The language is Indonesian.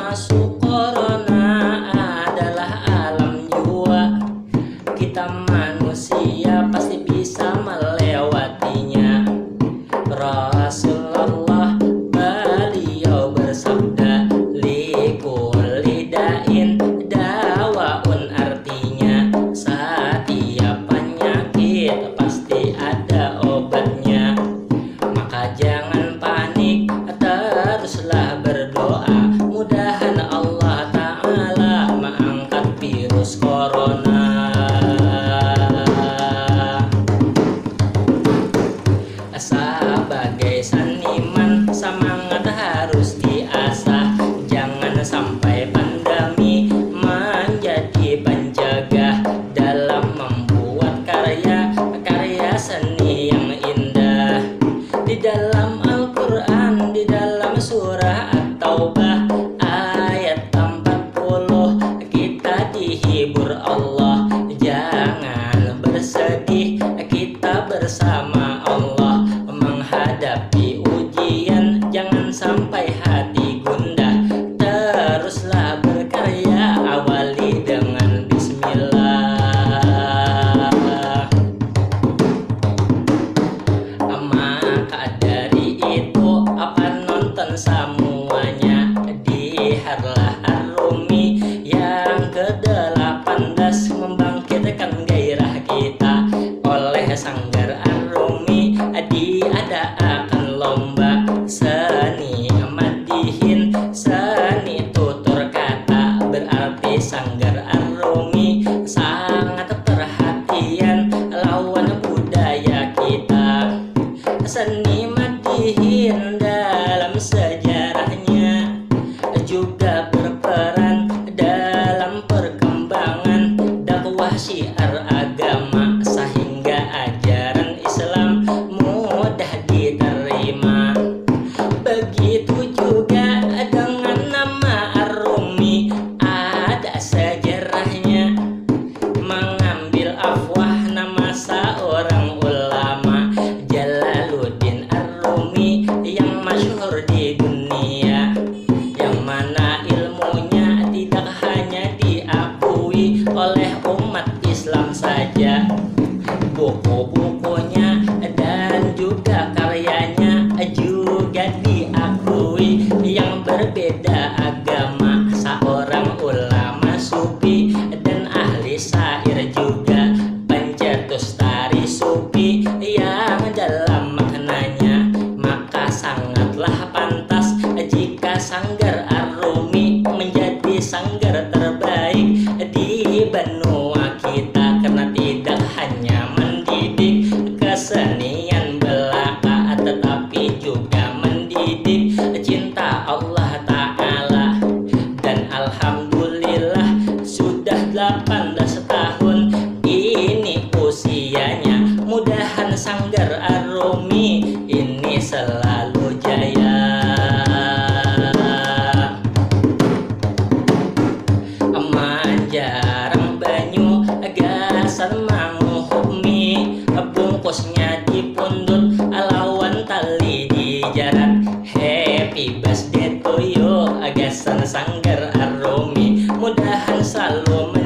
masuk corona adalah alam jua. Kita manusia pasti bisa melewatinya. Rasulullah beliau bersabda, likulli da'in dawaun, artinya setiap penyakit pasti ada obatnya. Maka jangan panik, teruslah berdoa, mudahan Allah Ta'ala mengangkat virus corona. Sebagai seniman, semangat harus diasah. Jangan sampai pandemi menjadi penjaga dalam membuat karya seni yang indah. Di dalam Al-Quran, di dalam surah At-Taubah ayat 40, kita dihibur Allah. Jangan bersedih, kita bersama Allah menghadapi ujian. Jangan sampai hati gundah, teruslah berkarya, awali dengan bismillah. Maka dari itu, penonton semuanya, di Harlah Ar-Rumi yang ke-18 membangkitkan gairah kita. Oleh Sanggar Ar-Rumi diadakan lomba seni madihin, seni tutur kata. Berarti Sanggar Ar-Rumi sangat perhatian lawan budaya kita. Seni madihin dalam sejarahnya juga berperan dalam perkembangan dakwah syiar agama, sehingga ajaran Islam mudah diterima. Begitu juga dengan nama Ar-Rumi, ada sejarahnya. Mengambil afwah nama seorang ulama, Jalaluddin Ar-Rumi, yang masyhur di dunia, yang mana ilmunya tidak hanya diakui oleh umat Islam saja. Buku-bukunya dan juga karyanya juga diakui. Yang berbeda agama, seorang ulama sufi dan ahli syair juga, pencetus tari sufi yang dalam maknanya. Maka sangatlah pantas jika Sanggar Ar-Rumi menjadi sanggar terbaik di benua kita, karena tidak hanya mendidik kesenian belaka, tetapi juga mendidik cinta Allah Ta'ala. Dan alhamdulillah sudah 18 tahun ini usianya. Mudahan Sanggar Ar-Rumi ini selalu jaya. Manjarang banyu gasan manguhumi, bungkusnya dipundut lawan tali dijarat. Happy birthday to you, gasan Sanggar Ar-Rumi, mudahan selalu